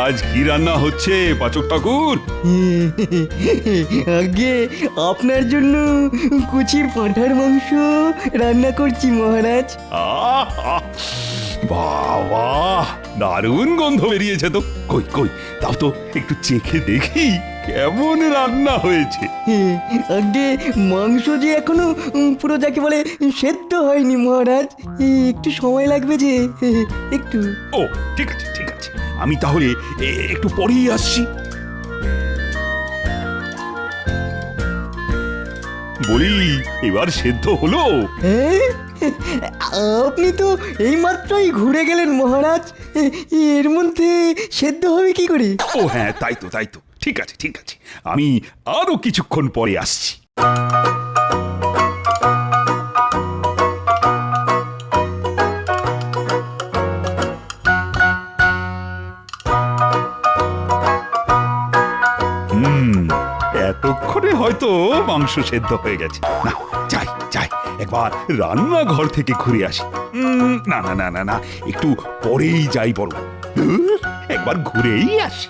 আজ কি রান্না হচ্ছে পাচক ঠাকুর? আগে আপনার জন্য কুচির পাঁঠার মাংস রান্না করছি মহারাজ। আহা! বাবা, দারুণ গন্ধ বেরিয়েছে তো। কই কই তাও তো একটু চেখে দেখি কেমন রান্না হয়েছে। আগে মাংস যে এখনো পুরো যাকে বলে সেদ্ধ হয়নি মহারাজ, একটু সময় লাগবে যে, একটু। ও ঠিক আছে ঠিক আছে, আমি তাহলে একটু পরেই আসছি। বলি, এবার সেদ্ধ হলো? হ্যাঁ, আপনি তো এইমাত্রই ঘুরে গেলেন মহারাজ, এর মধ্যে সেদ্ধ হবে কি করে? ও হ্যাঁ, তাই তো তাই তো, ঠিক আছে ঠিক আছে, আমি আরো কিছুক্ষণ পরে আসছি। এতক্ষণে হয়তো মাংস সেদ্ধ হয়ে গেছে। না, যাই যাই, একবার রান্নাঘর থেকে ঘুরে আসি। না না না না না, একটু পরেই যাই বড়, একবার ঘুরেই আসি।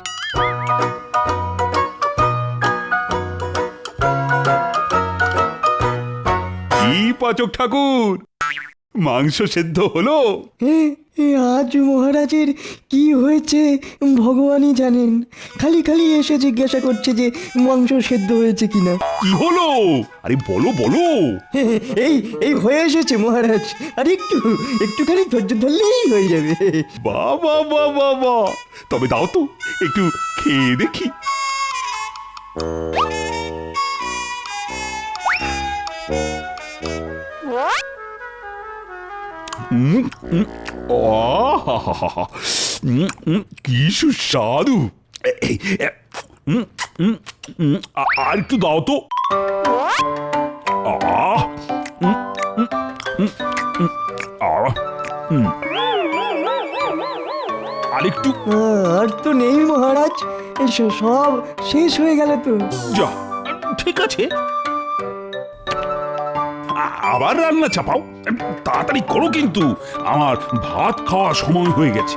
কি পাচক ঠাকুর, মাংস সেদ্ধ হলো? আজ মহারাজের কি হয়েছে ভগবানই জানেন, খালি খালি এসে জিজ্ঞাসা করছে যে মাংস সেদ্ধ হয়েছে কিনা। কি হলো? আরে বলো বলো। এই এই হয়ে এসেছে মহারাজ, আর একটুখানি ধৈর্য ধরলেই হয়ে যাবে। বাবা বাবা বা, তবে দাও তো একটু খেয়ে দেখি। কি সুস্বাদু। আর একটু দাও তো। আরেকটু। আর তো নেই মহারাজ, সব শেষ হয়ে গেল তো। যা, ঠিক আছে, আবার রান্না চাপাও, তাড়াতাড়ি করো কিন্তু, আমার ভাত খাওয়ার সময় হয়ে গেছে।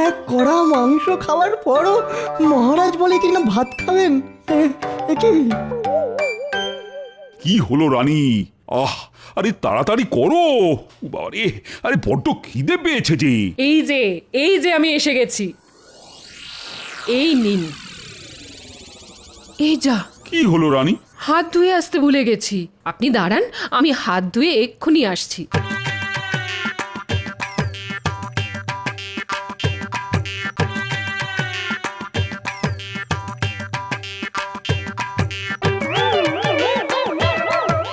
এক কড়া মাংস খাওয়ার পরও মহারাজ বলে কিনা ভাত খাবেন, কি হলো রানী? আরে তাড়াতাড়ি করো বাবারে, আরে বড্ড খিদে পেয়েছে যে। এই যে আমি এসে গেছি, এই নিন। এই যা, কি হলো রানী? হাত ধুয়ে আসতে ভুলে গেছি। আপনি দাঁড়ান, আমি হাত ধুয়ে এক্ষুনি আসছি।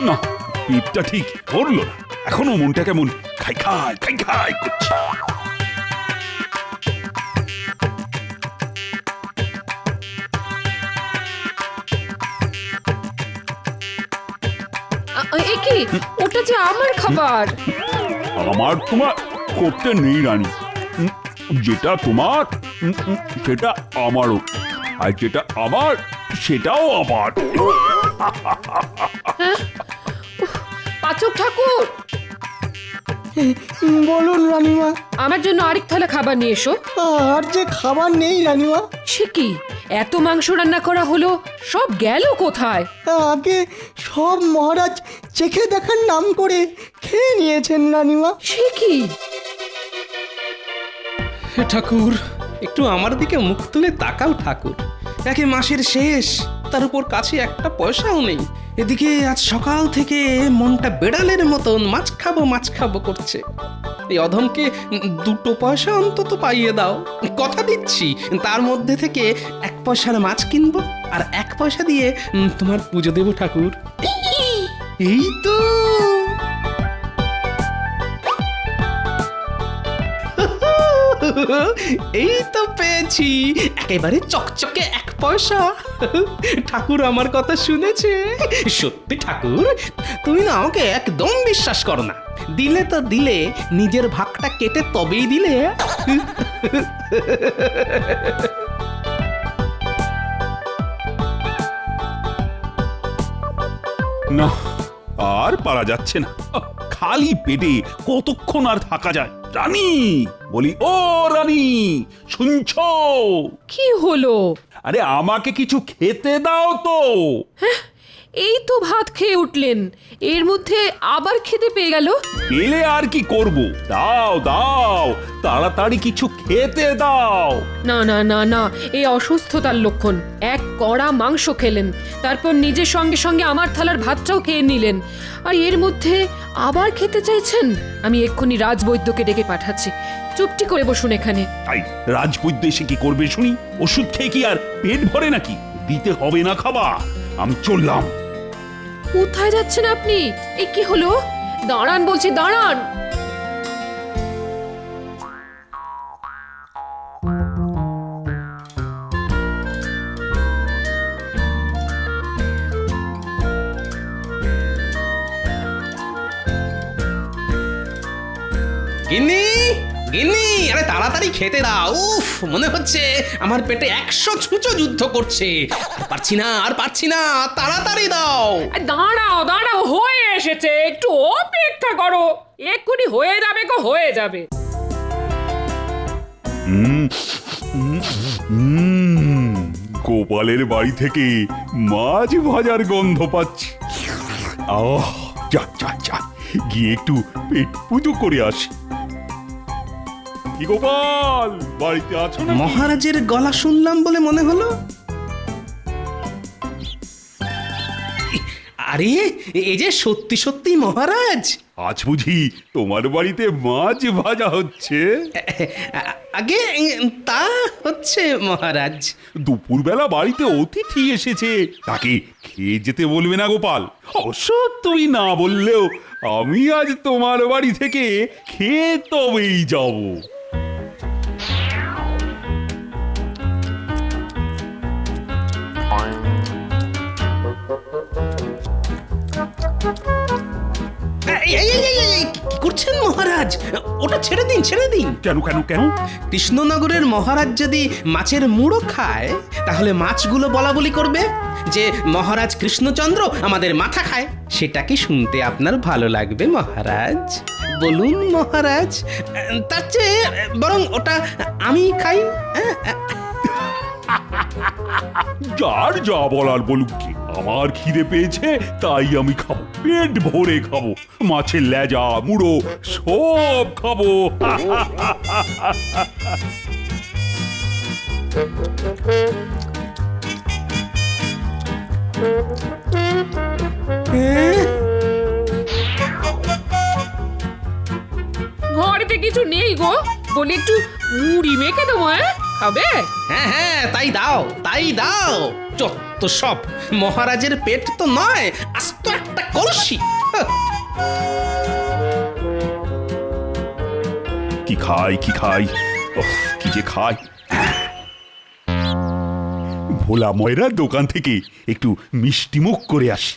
না, পেটটা ঠিক ধরলো না, এখনো মনটা কেমন খাই খাই খাই খাই করছে। এ কি, ওটা যে আমার খাবার। আমার তোমার করতে নেই রানী, যেটা তোমার সেটা আমারও, আর যেটা আমার সেটাও আমার। পাচক ঠাকুর, বলুন রানীমা। আমার জন্য আরেক থালা খাবার নিয়ে এসো। আর যে খাবার নেই রানীমা। সে কি, এত মাংস রান্না করা হলো, সব গেল কোথায়? আগে সব মহারাজ চেখে দেখার নাম করে খেয়ে নিয়েছেন রানীমা। সে কি? হে ঠাকুর, একটু আমার দিকে মুখ তুলে তাকাও ঠাকুর। একে মাসের শেষ, তার উপর কাছে একটা পয়সাও নেই। এদিকে আজ সকাল থেকে মনটা বেড়ালের মতন মাছ খাবো করছে। এই অধমকে 2 পয়সা অন্তত পাইয়ে দাও, কথা দিচ্ছি তার মধ্যে থেকে 1 পয়সার মাছ কিনবো, আর 1 পয়সা দিয়ে তোমার পুজো দেবো ঠাকুর। এই তো এই তো পেয়েছি, একেবারে চকচকে 1 পয়সা। ঠাকুর আমার কথা শুনেছে। সত্যি ঠাকুর, তুমি না আমাকে একদম বিশ্বাস করো না। দিলে তো দিলে, নিজের ভাগটা কেটে তবেই দিলে। না, আর পারা যাচ্ছে না, খালি পেটে কতক্ষণ আর থাকা যায়। রানী, বলি ও রানী, শুনছো? কি হলো? আরে আমাকে কিছু খেতে দাও তো। এই তো ভাত খেয়ে উঠলেন, এর মধ্যে আবার খেতে পেয়ে গেল। পেলে আর কি করব, দাও দাও, তাড়াতাড়ি কিছু খেতে দাও। না না না না, এই অসুস্থতার লক্ষণ। এক কড়া মাংস খেলেন, তারপর নিজের সঙ্গে সঙ্গে আমার থালার ভাতটাও খেয়ে নিলেন, আর এর মধ্যে আবার খেতে চাইছেন। আমি এক্ষুনি রাজবৈদ্যকে ডেকে পাঠাচ্ছি। চুপটি করে বসুন এখানে। তাই রাজবৈদ্য এসে কি করবে শুনি? ওষুধ খেয়ে কি আর পেট ভরে নাকি? দিতে হবে না খাবার। আমি চললাম। কোথায় যাচ্ছেন আপনি? এই কি হলো? দাঁড়ান বলছি, দাঁড়ান। গিন্নি, গিন্নি, আরে তাড়াতাড়ি খেতে দাও। উফ, মনে হচ্ছে আমার পেটে 100 ছুঁচো যুদ্ধ করছে। আর পারছি না, আর পারছি না, তাড়াতাড়ি দাও। দাঁড়াও দাঁড়াও, হয়ে এসেছে, একটু অপেক্ষা করো, এক্ষুনি হয়ে যাবে গো, হয়ে যাবে। গোপালের বাড়ি থেকে মাছ ভাজার গন্ধ পাচ্ছি। আহ, যা যা যা, গিয়ে একটু পেট পুজো করে আসি। কি গোপাল, বাড়িতে আছো না? মহারাজের গলা শুনলাম বলে মনে হলো। আরে, এই যে সত্যি সত্যি মহারাজ। আজ বুঝি তোমার বাড়িতে মাছ ভাজা হচ্ছে? আগে তা হচ্ছে মহারাজ। দুপুরবেলা বাড়িতে অতিথি এসেছে, তাকে খেয়ে যেতে বলবে না গোপাল? অবশ্য তুমি না বললেও আমি আজ তোমার বাড়ি থেকে খেয়ে তবেই যাব। কি করছেন মহারাজ? ওটা ছেড়ে দিন, ছেড়ে দিন। কেন কেন কেন? কৃষ্ণনগরের মহারাজ যদি মাছের মুড়ো খায়, তাহলে মাছগুলো বলা বলি করবে যে মহারাজ কৃষ্ণচন্দ্র আমাদের মাথা খায়। সেটা কি শুনতে আপনার ভালো লাগবে মহারাজ? বলুন মহারাজ। তার চেয়ে বরং ওটা আমি খাই। যার যা বলার বলুক কি, আমার খিদে পেয়েছে তাই আমি খাবো, পেট ভরে খাবো, মাছের লেজা মুড়ো সব খাবো। ঘরেতে কিছু নেই গো, বলি একটু মুড়ি মেখে দেবো। খাবে? হ্যাঁ হ্যাঁ, তাই দাও, তাই দাও। যত সব, মহারাজের পেট তো নয়, আস্ত একটা কলসি। কি খাই কি খাই, কি যে খাই। ভোলা ময়রার দোকান থেকে একটু মিষ্টি মুখ করে আসি।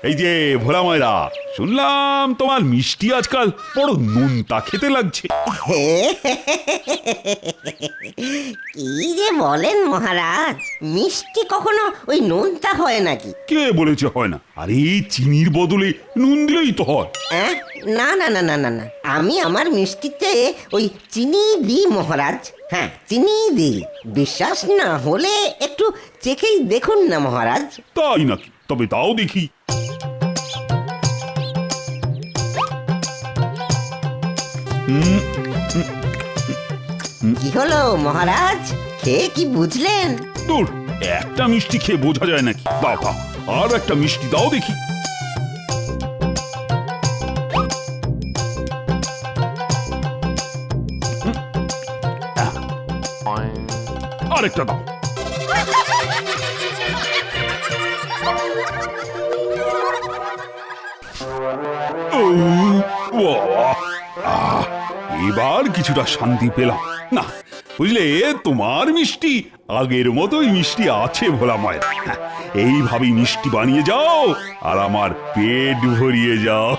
এই যে ভোলা ময়রা, শুনলাম তোমার মিষ্টি আজকাল বড় নোনতা খেতে লাগছে। কি যে বলেন মহারাজ, মিষ্টি কখনো ওই নোনতা হয় নাকি? কে বলেছে হয় না? আরে চিনির বদলে নুন দিলেই তো হয়। না না না না না না, আমি আমার মিষ্টিতে ওই চিনি দিই মহারাজ। হ্যাঁ, চিনি দিই। বিশ্বাস না হলে একটু চেখেই দেখুন না মহারাজ। তাই নাকি? তবে তাও দেখি। কি হলো মহারাজ, খেয়ে কি বুঝলেন? দূর, একটা মিষ্টি খেয়ে বোঝা যায় নাকি? দাও দাও, আর একটা মিষ্টি দাও দেখি। আরেকটা দাও। এবার কিছুটা শান্তি পেলাম। না বুঝলে, তোমার মিষ্টি আগের মতোই মিষ্টি আছে ভোলা মায়ের। এইভাবেই মিষ্টি বানিয়ে যাও আর আমার পেট ভরিয়ে যাও।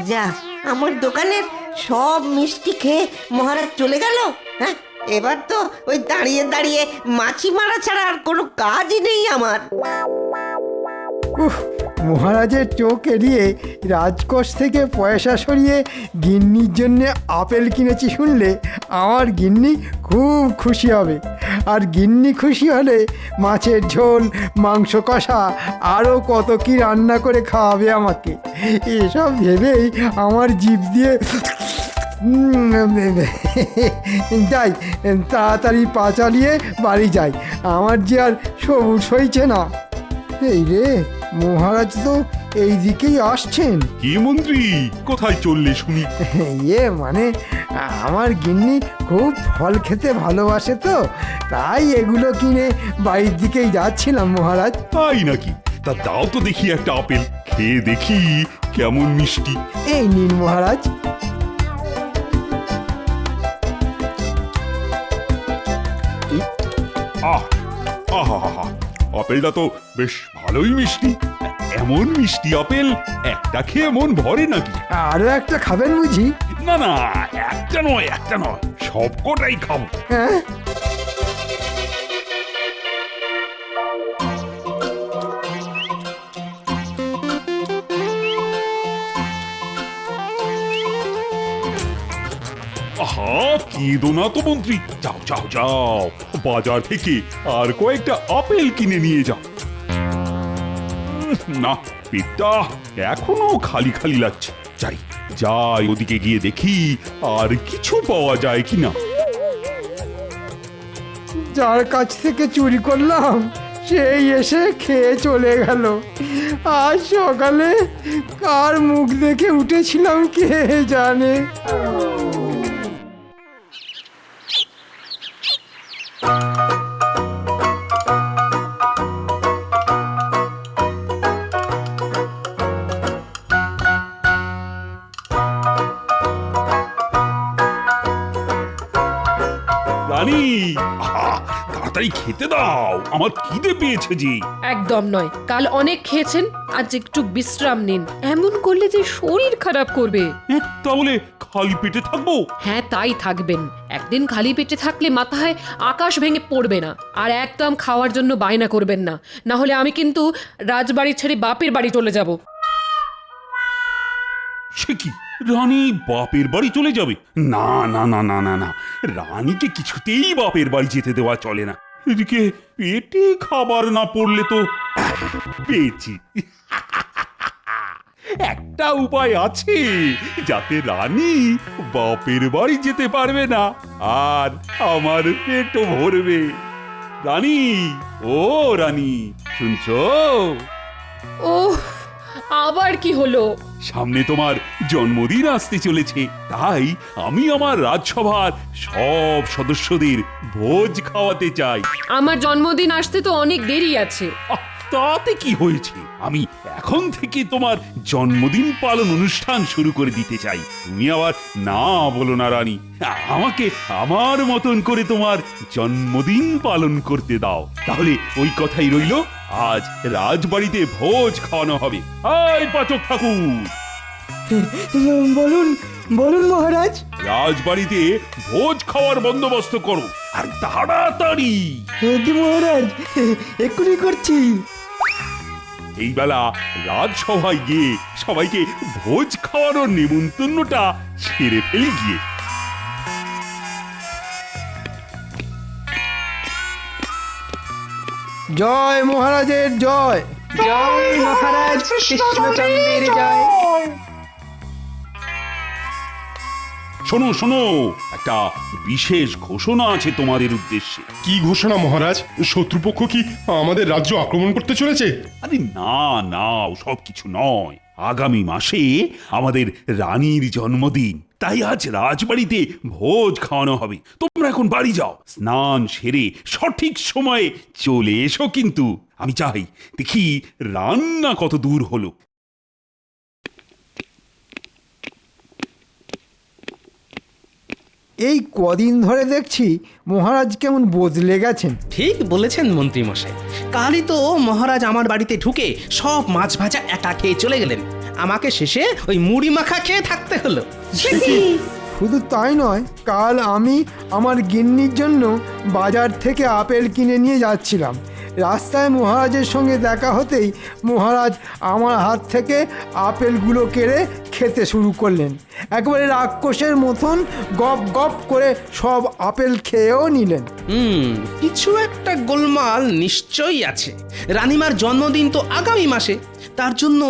যা, আমার দোকানের সব মিষ্টি খেয়ে মহারাজ চলে গেল। হ্যাঁ, এবার তো ওই দাঁড়িয়ে দাঁড়িয়ে মাছি মারা ছাড়া আর কোনো কাজই নেই আমার। উফ, মহারাজের চোখ এড়িয়ে রাজকোষ থেকে পয়সা সরিয়ে গিন্নির জন্য আপেল কিনেছি শুনলে আমার গিন্নি খুব খুশি হবে। আর গিন্নি খুশি হলে মাছের ঝোল, মাংস কষা, আরও কত কি রান্না করে খাওয়াবে আমাকে। এসব ভেবেই আমার জিভ দিয়ে যাই, তাড়াতাড়ি পা চালিয়ে বাড়ি যাই, আমার যে আর সবুজ হইছে না। এই রে, মহারাজ তো এই দিকেই আসছেন। কি মন্ত্রী, কোথায় চললে শুনি? মানে আমার গিন্নি খুব ফল খেতে ভালোবাসে তো, তাই এগুলো কিনে বাড়ির দিকেই যাচ্ছিলাম মহারাজ। তাই নাকি? তা দাও তো দেখি একটা আপেল, খেয়ে দেখি কেমন মিষ্টি। এই নিন মহারাজ। আহ আহা, আপেলটা তো বেশ ভালোই মিষ্টি। এমন মিষ্টি আপেল একটা খেয়ে মন ভরে নাকি? আরও একটা খাবেন বুঝি? না না, একটা নয় একটা নয়, সবকটাই খাবো। হ্যাঁ, আহা, কেঁদো না তো মন্ত্রী, যাও যাও যাও, বাজার থেকে আর কয়েকটা আপেল কিনে নিয়ে যাও। না, পেটটা এখনো খালি খালি লাগছে। যাই যাই, ওদিকে গিয়ে দেখি আর কিছু পাওয়া যায় কিনা। যার কাছ থেকে চুরি করলাম সেই এসে খেয়ে চলে গেল। আজ সকালে কার মুখ দেখে উঠেছিলাম কে জানে। রানী, আহা, তাড়াতাড়ি খেতে দাও, আমার খিদে পেয়েছে যে। একদম নয়, কাল অনেক খেয়েছেন, আজ একটু বিশ্রাম নিন। এমন করলে যে শরীর খারাপ করবে। তাহলে খালি পেটে থাকবো? হ্যাঁ, তাই থাকবেন। একদিন খালি পেটে থাকলে মাথায় আকাশ ভেঙে পড়বে না। আর একদম খাওয়ার জন্য বায়না করবেন না, না হলে আমি কিন্তু রাজবাড়ি ছেড়ে বাপের বাড়ি চলে যাব। সে কি, রানী বাপের বাড়ি চলে যাবে? না না না না না না, রানীকে কিছুতেই বাপের বাড়ি যেতে দেওয়া চলে না। এদিকে পেটে খাবার না পড়লে তো পেয়েছি। একটা উপায় আছে যাতে রানী বাপের বাড়ি যেতে পারবে না আর আমার পেটও ভরবে। রানী, ও রানী, শুনছো? ওহ, আবার কি হলো? সামনে তোমার জন্মদিন আসতে চলেছে, তাই আমি আমার রাজসভার সব সদস্যদের ভোজ খাওয়াতে চাই। আমার জন্মদিন আসতে তো অনেক দেরি আছে। আহ, তাতে কি হয়েছে? আমি এখন থেকে তোমার জন্মদিন পালন অনুষ্ঠান শুরু করে দিতে চাই। তুমি আবার না বলো না রানী, আমাকে আমার মতন করে তোমার জন্মদিন পালন করতে দাও। তাহলে ওই কথাই রইলো, আজ রাজবাড়িতে ভোজ খাওয়ানো হবে। আয় পাচক ঠাকুর, বলুন বলুন মহারাজ। রাজবাড়িতে ভোজ খাওয়ার বন্দোবস্ত করো, আর তাড়াতাড়ি। জি মহারাজ, এক্ষুনি করছি। এই বেলা রাজসভায় গিয়ে সবাইকে ভোজ খাওয়ানোর নিমন্ত্রণটা ছেড়ে ফেলি গিয়ে। জয় মহারাজের জয়। জয় মহারাজ কৃষ্ণচন্দ্রের জয়। শোনো শোনো, একটা বিশেষ ঘোষণা আছে তোমাদের উদ্দেশ্যে। কি ঘোষণা মহারাজ? শত্রুপক্ষ কি আমাদের রাজ্য আক্রমণ করতে চলেছে? আরে না না, সব কিছু নয়। আগামী মাসে আমাদের রানীর জন্মদিন, তাই আজ রাজবাড়িতে ভোজ খাওয়ানো হবে। তোমরা এখন বাড়ি যাও, স্নান সেরে সঠিক সময়ে চলে এসো। কিন্তু আমি চাই দেখি রান্না কত দূর হলো। এই কদিন ধরে দেখছি মহারাজ কেমন বদলে গেছেন। ঠিক বলেছেন মন্ত্রী মশাই, কালই তো মহারাজ আমার বাড়িতে ঢুকে সব মাছ ভাজা একা খেয়ে চলে গেলেন। আমাকে শেষে ওই মুড়ি মাখা খেয়ে থাকতে হলো। শুধু তাই নয়, কাল আমি আমার গিন্নির জন্য বাজার থেকে আপেল কিনে নিয়ে যাচ্ছিলাম। রাস্তায় মহারাজের সঙ্গে দেখা হতেই মহারাজ আমার হাত থেকে আপেলগুলো কেড়ে খেতে শুরু করলেন। একবারে রাক্ষসের মতন গপ গপ করে সব আপেল খেয়েও নিলেন। কিছু একটা গোলমাল নিশ্চয়ই আছে। রানীমার জন্মদিন তো আগামী মাসে, তার জন্য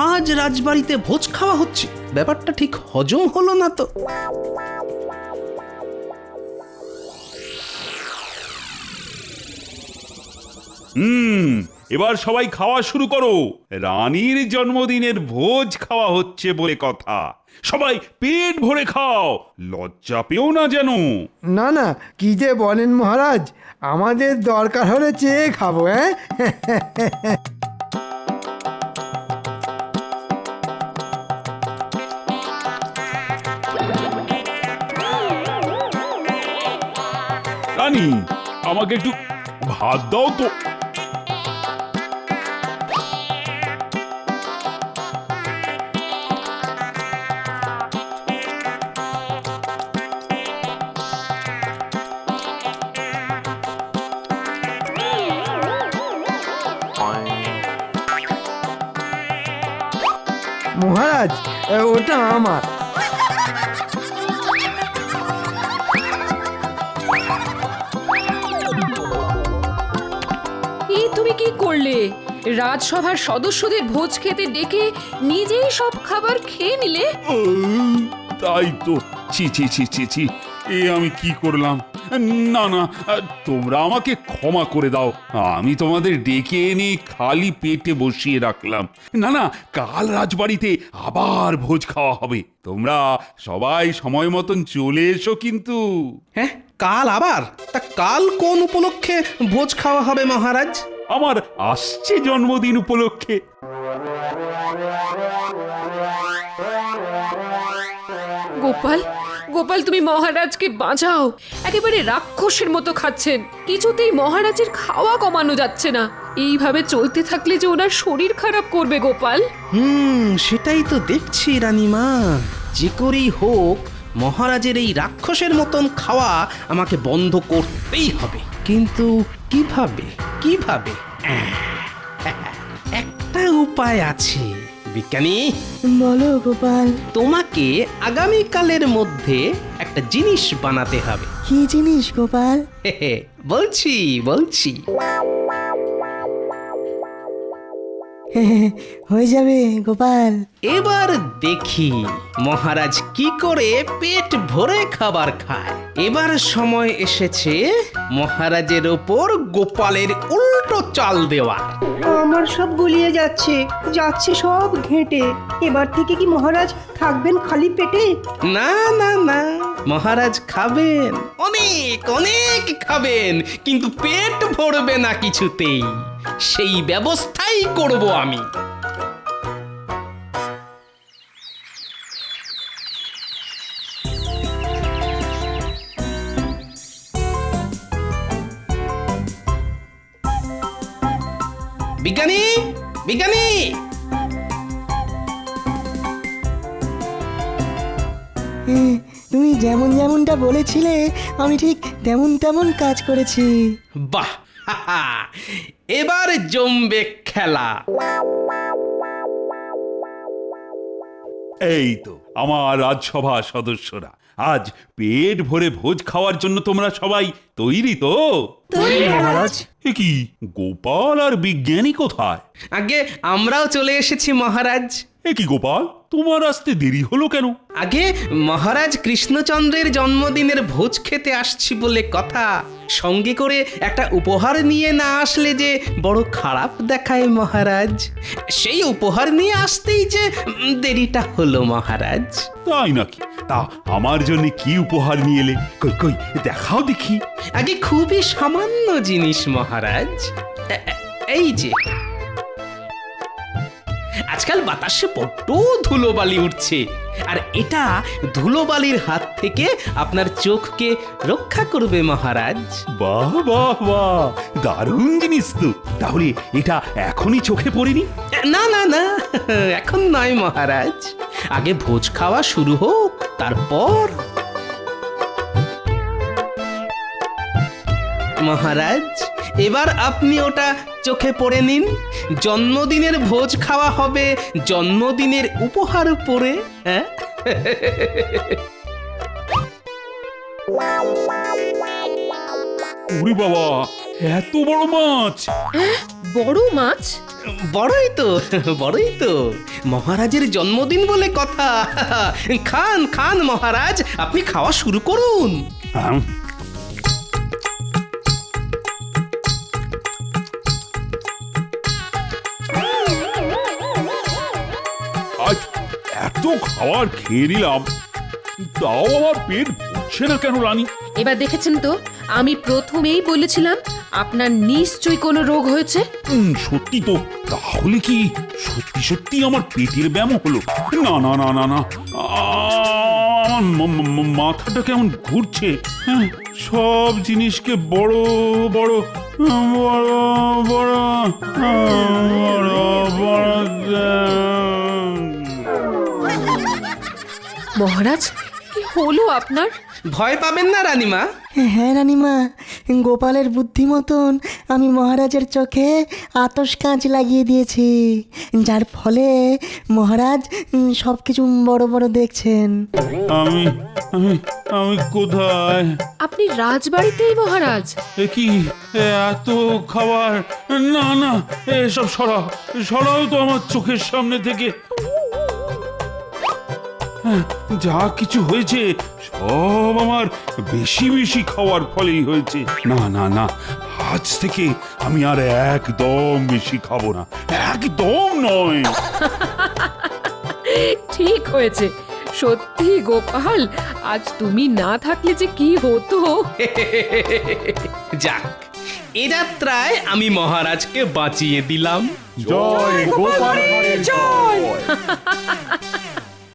আজ রাজবাড়িতে ভোজ খাওয়া হচ্ছে। ব্যাপারটা ঠিক হজম হলো না তো। এবার সবাই খাওয়া শুরু করো। রানীর জন্মদিনের ভোজ খাওয়া হচ্ছে বলে কথা। সবাই পেট ভরে খাও, লজ্জা পেও না যেন। না না, কি যে বলেন মহারাজ, আমাদের দরকার হলে চেয়ে খাবো। হ্যাঁ, রানী, আমাকে একটু ভাত দাও তো। মহারাজ, ওটা আমার। এই তুমি কি করলে? রাজসভার সদস্যদের ভোজ খেতে ডেকে নিজেই সব খাবার খেয়ে নিলে। তাই তো। ছি ছি ছি ছি ছি, এ আমি কি করলাম? না না, তোমরা আমাকে ক্ষমা করে দাও। আমি তোমাদের ডেকে এনে খালি পেটে বসিয়ে রাখলাম। না না, কাল রাজবাড়িতে আবার ভোজ খাওয়া হবে। তোমরা সবাই সময় মতন চলে এসো কিন্তু। হ্যাঁ, কাল আবার? তা কাল কোন উপলক্ষে ভোজ খাওয়া হবে মহারাজ? আমার আসছে জন্মদিন উপলক্ষে। গোপাল, গোপাল, তুমি মহারাজকে বাঁচাও। একেবারে রাক্ষসের মতো খাচ্ছেন। কিছুতেই মহারাজের খাওয়া কমানো যাচ্ছে না। এইভাবে চলতে থাকলে যে ওনার শরীর খারাপ করবে গোপাল। সেটাই তো দেখছি রানীমা। যে করেই হোক মহারাজের এই রাক্ষসের মতন খাওয়া আমাকে বন্ধ করতেই হবে। কিন্তু কিভাবে কিভাবে? একটা উপায় আছে বিজ্ঞানী। বলো গোপাল। তোমাকে আগামীকালের মধ্যে একটা জিনিস বানাতে হবে। কি জিনিস গোপাল? বলছি বলছি হয়ে যাবে গোপাল। এবার দেখি মহারাজ কি করে পেট ভরে খাবার খায়। এবার সময় এসেছে মহারাজের ওপর গোপালের উল্টো চাল দেওয়া। আমার সব গুলিয়ে যাচ্ছে, যাচ্ছে সব ঘেঁটে। এবার থেকে কি মহারাজ থাকবেন খালি পেটে? না না না, মহারাজ খাবেন, অনেক অনেক খাবেন, কিন্তু পেট ভরবে না কিছুতেই। সেই ব্যবস্থাই করব আমি। বিজ্ঞানী, বিজ্ঞানী! তুমি যেমন যেমনটা বলেছিলে আমি ঠিক তেমন তেমন কাজ করেছি। বাহ, এবার জমবে খেলা। এই তো আমার রাজসভা সদস্যরা, আজ পেট ভরে ভোজ খাওয়ার জন্য তোমরা সবাই তৈরি তো? মহারাজ, এ কি, গোপাল আর বিজ্ঞানী কোথায়? আগে আমরাও চলে এসেছি মহারাজ। এ কি গোপাল, তোমার আসতে দেরি হলো কেন? আগে মহারাজ কৃষ্ণচন্দ্রের জন্মদিনের ভোজ খেতে আসছি বলে কথা। সঙ্গে করে একটা উপহার নিয়ে না আসলে যে বড় খারাপ দেখায় মহারাজ। সেই উপহার নিয়ে আসতেই যে দেরিটা হলো মহারাজ। তাই নাকি? তা আমার জন্য কি উপহার নিয়ে এলে? কই কই দেখাও দেখি। আগে খুবই সামান্য জিনিস মহারাজ। এই যে, আজকাল বাতাসে বড্ড ধুলোবালি উঠছে, আর এটা ধুলোবালির হাত থেকে আপনার চোখকে রক্ষা করবে মহারাজ। বাহ বাহ বাহ, দারুণ জিনিস তো। তাহলে এটা এখনই চোখে পড়েনি? না না না, এখন নয় মহারাজ। আগে ভোজ খাওয়া শুরু হোক, তারপর। মহারাজ, এবার আপনি ওটা চোখে পড়ে নিন। জন্মদিনের ভোজ খাওয়া হবে জন্মদিনের উপহার পরে। হ্যাঁ, ওরে বাবা, এত বড় মাছ! বড় মাছ? বড়ই তো, বড়ই তো। মহারাজের জন্মদিন বলে কথা। খান খান মহারাজ, আপনি খাওয়া শুরু করুন। আম, আজ এত খাবার খেয়ে নিলাম, তাও আমার পেট ভরছে না কেন রানী? এবার দেখেছেন তো, আমি প্রথমেই বলেছিলাম আপনার নিশ্চয়ই কোনো রোগ হয়েছে। সত্যি তো, তাহলে কি সত্যি সত্যি আমার পেটের ব্যায়াম হলো? না না না না না, আমার মাথাটা কেমন ঘুরছে। হ্যাঁ, সব জিনিসকে বড় বড় বড় বড় বড় বড়। মহারাজ, কি হলো আপনার? ভয় পাবেন না রানীমা। হ্যাঁ রানিমা, গোপালের বুদ্ধি মতন আমি মহারাজের চোখে আতশ কাঁচ লাগিয়ে দিয়েছি, যার ফলে মহারাজ সব কিছু বড় বড় দেখছেন। আমি আমি আমি কোথায়? আপনি রাজবাড়িতেই মহারাজ। এ কি এত খাবার? না না, এসব সরাও, সরাও তো আমার চোখের সামনে থেকে। হ্যাঁ, যা কিছু হয়েছে সব আমার বেশি বেশি খাওয়ার ফলেই হয়েছে। না না না, আজ থেকে আমি আর একদম বেশি খাবো না, একদম নয়। ঠিক হয়েছে। সত্যি গোপাল, আজ তুমি না থাকলে যে কি হতো। যাক, এ যাত্রায় আমি মহারাজকে বাঁচিয়ে দিলাম। জয় গোপাল, জয়।